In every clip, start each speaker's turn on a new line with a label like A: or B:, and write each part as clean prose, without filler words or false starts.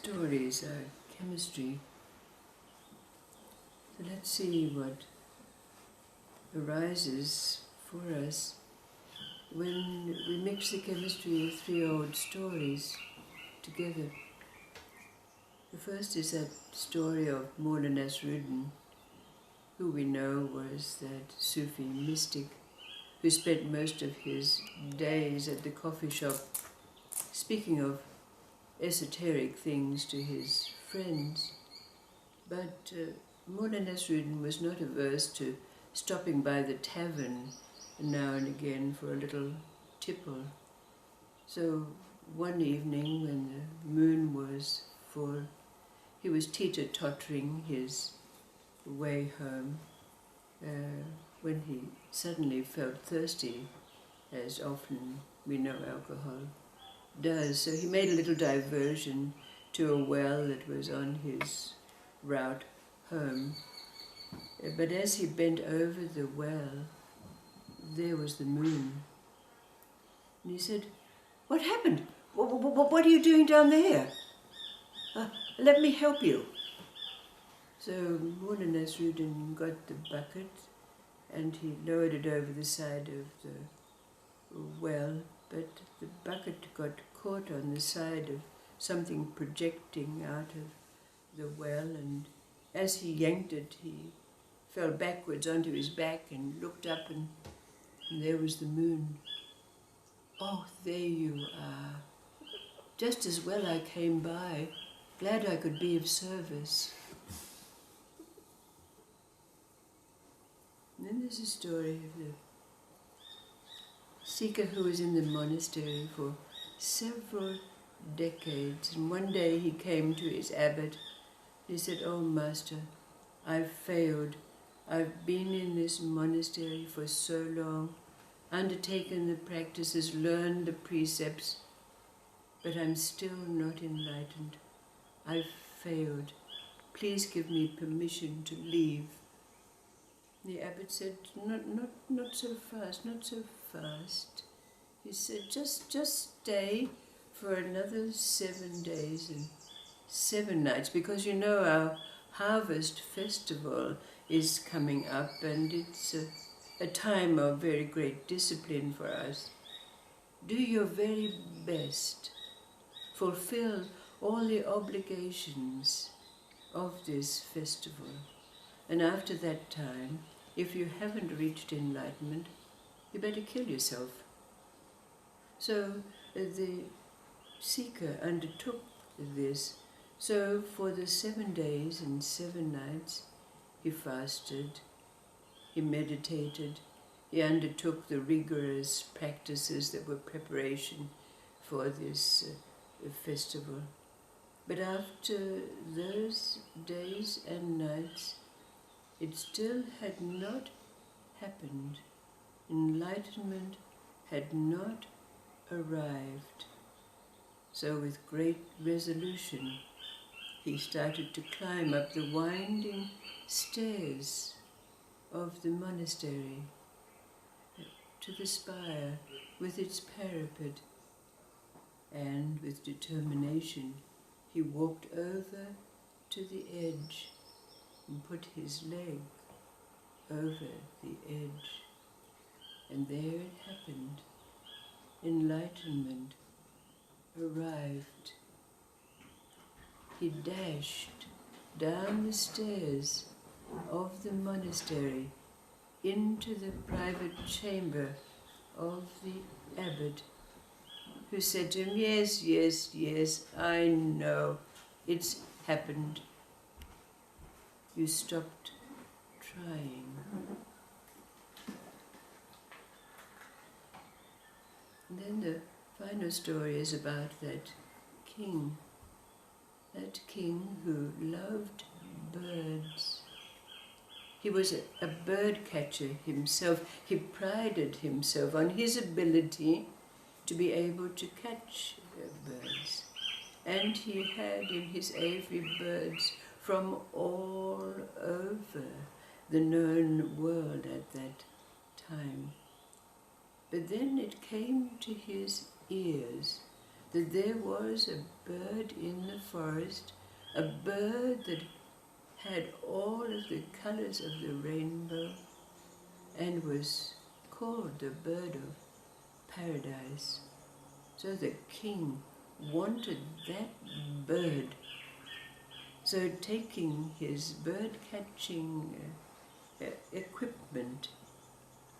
A: stories are chemistry. So let's see what arises for us when we mix the chemistry of three old stories together. The first is that story of Mullah, who we know was that Sufi mystic who spent most of his days at the coffee shop speaking of esoteric things to his friends. But Mullah was not averse to stopping by the tavern now and again for a little tipple. So one evening when the moon was full, he was teeter-tottering his way home when he suddenly felt thirsty, as often we know alcohol does. So he made a little diversion to a well that was on his route home. But as he bent over the well, there was the moon. And he said, "What happened? What are you doing down there? Let me help you." So Mullah got the bucket and he lowered it over the side of the well, but the bucket got caught on the side of something projecting out of the well, and as he yanked it, he fell backwards onto his back and looked up, and there was the moon. "Oh, there you are. Just as well I came by. Glad I could be of service." And then there's a story of the seeker who was in the monastery for several decades, and one day he came to his abbott. He said, "Oh, Master, I've failed. I've been in this monastery for so long, undertaken the practices, learned the precepts, but I'm still not enlightened. I've failed. Please give me permission to leave." The abbot said, not so fast, not so fast. He said, just stay for another 7 days and 7 nights, because you know our harvest festival is coming up, and it's a time of very great discipline for us. Do your very best. Fulfill all the obligations of this festival. And after that time, if you haven't reached enlightenment, you better kill yourself. So the seeker undertook this. So for the 7 days and 7 nights, he fasted, he meditated, he undertook the rigorous practices that were preparation for this festival. But after those days and nights, it still had not happened. Enlightenment had not arrived. So with great resolution, he started to climb up the winding stairs of the monastery to the spire with its parapet. And with determination, he walked over to the edge and put his leg over the edge. And there it happened. Enlightenment arrived. He dashed down the stairs of the monastery into the private chamber of the abbot, who said to him, yes, I know, it's happened. You stopped trying." And then the final story is about that king who loved birds. He was a bird catcher himself. He prided himself on his ability to be able to catch birds. And he had in his aviary birds from all over the known world at that time. But then it came to his ears that there was a bird in the forest, a bird that had all of the colors of the rainbow and was called the bird of paradise. So the king wanted that bird. So taking his bird-catching equipment,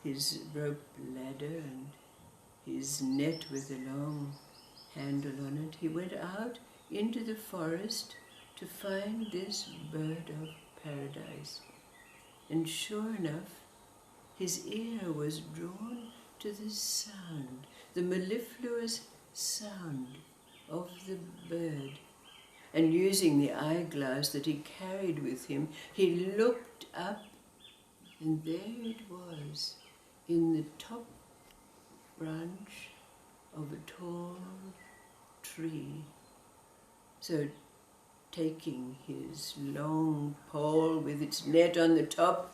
A: his rope ladder and his net with a long handle on it, he went out into the forest to find this bird of paradise. And sure enough, his ear was drawn to the sound, the mellifluous sound of the bird. And using the eyeglass that he carried with him, he looked up, and there it was, in the top branch of a tall tree. So, taking his long pole with its net on the top,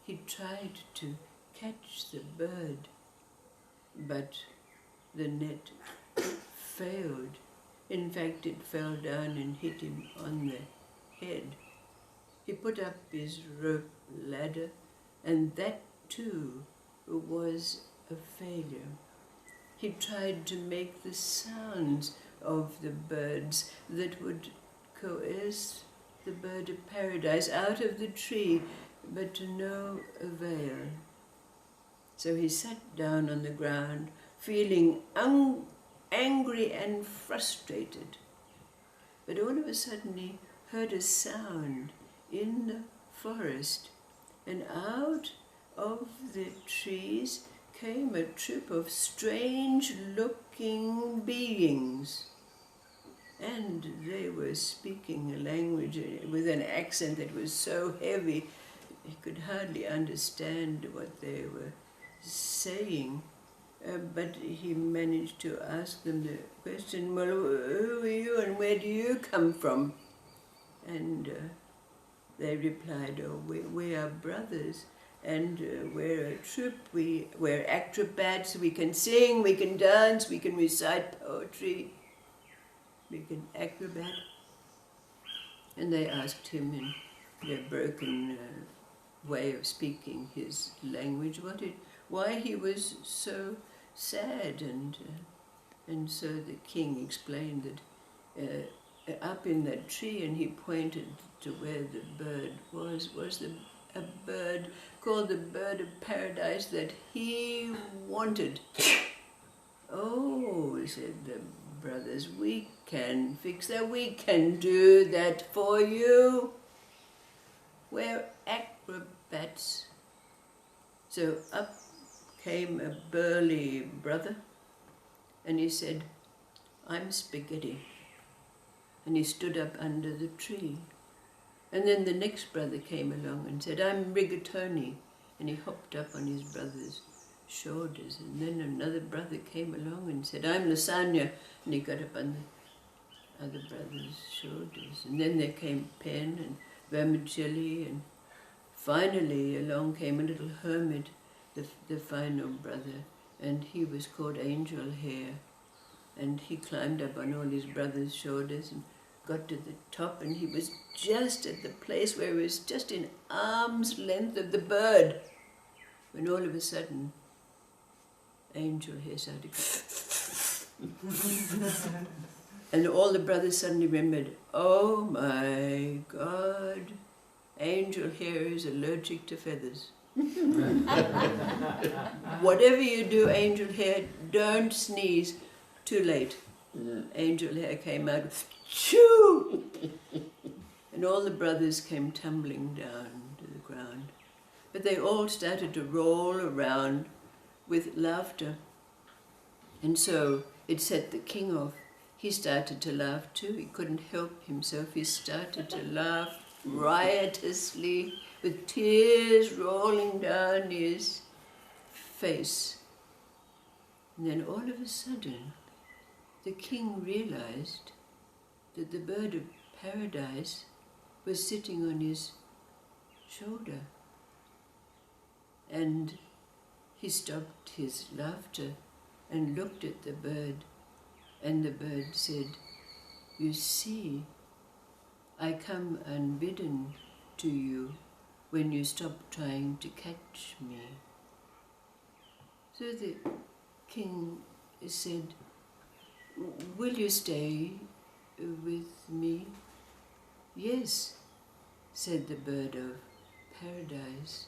A: he tried to catch the bird, but the net failed. In fact, it fell down and hit him on the head. He put up his rope ladder, and that too was a failure. He tried to make the sounds of the birds that would coerce the bird of paradise out of the tree, but to no avail. So he sat down on the ground, feeling angry and frustrated. But all of a sudden he heard a sound in the forest, and out of the trees came a troop of strange-looking beings. And they were speaking a language with an accent that was so heavy, he could hardly understand what they were saying. But he managed to ask them the question, well, who are you and where do you come from? And they replied, oh, we are brothers, and we're a troupe, we're acrobats, we can sing, we can dance, we can recite poetry, we can acrobat. And they asked him in their broken way of speaking his language why he was so sad, and so the king explained that up in that tree, and he pointed to where the bird was a bird called the bird of paradise that he wanted. Oh, said the brothers, we can fix that, we can do that for you. We're acrobats. So up came a burly brother, and he said, I'm spaghetti. And he stood up under the tree. And then the next brother came along and said, I'm rigatoni. And he hopped up on his brother's shoulders. And then another brother came along and said, I'm lasagna. And he got up on the other brother's shoulders. And then there came pen and vermicelli, and finally along came a little hermit, the final brother, and he was called Angel Hair. And he climbed up on all his brother's shoulders and got to the top, and he was just at the place where he was just in arm's length of the bird, when all of a sudden Angel Hair started and all the brothers suddenly remembered, oh my God, Angel Hair is allergic to feathers. Whatever you do, Angel Hair, don't sneeze. Too late. Angel Hair came out, shoo! And all the brothers came tumbling down to the ground. But they all started to roll around with laughter. And so it set the king off. He started to laugh too. He couldn't help himself. He started to laugh riotously, with tears rolling down his face. And then all of a sudden, the king realized that the bird of paradise was sitting on his shoulder. And he stopped his laughter and looked at the bird. And the bird said, "You see, I come unbidden to you when you stop trying to catch me." So the king said, "Will you stay with me?" "Yes," said the bird of paradise.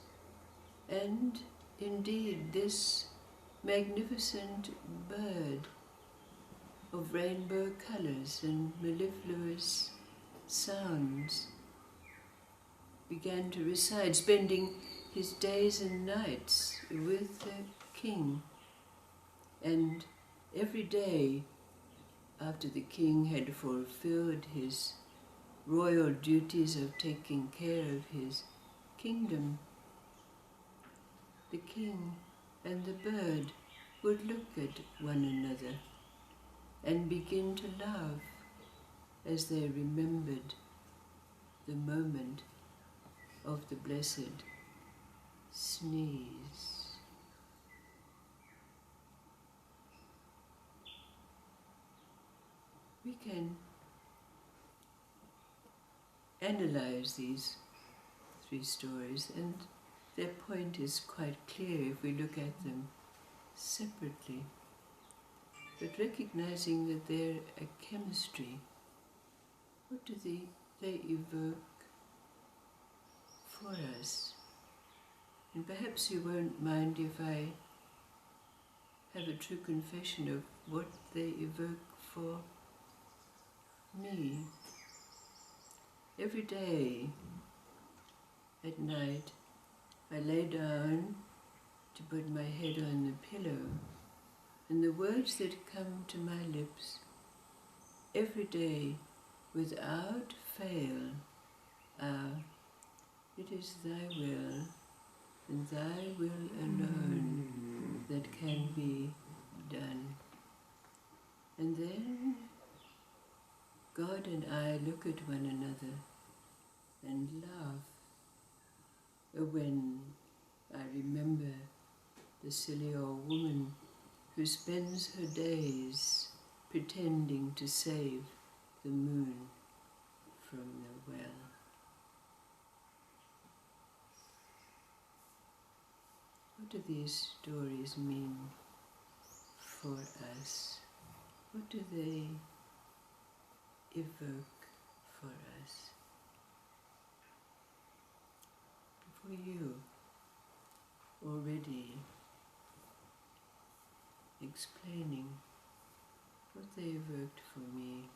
A: And indeed this magnificent bird of rainbow colours and mellifluous sounds began to reside, spending his days and nights with the king. And every day, after the king had fulfilled his royal duties of taking care of his kingdom, the king and the bird would look at one another and begin to laugh as they remembered the moment of the blessed sneeze. We can analyze these three stories, and their point is quite clear if we look at them separately. But recognizing that they're a chemistry, what do they evoke for us? And perhaps you won't mind if I have a true confession of what they evoke for me. Every day at night I lay down to put my head on the pillow, and the words that come to my lips every day without fail are, "It is thy will, and thy will alone that can be done." And then God and I look at one another and laugh when I remember the silly old woman who spends her days pretending to save the moon from the well. What do these stories mean for us? What do they evoke for us? For you, already explaining what they evoked for me.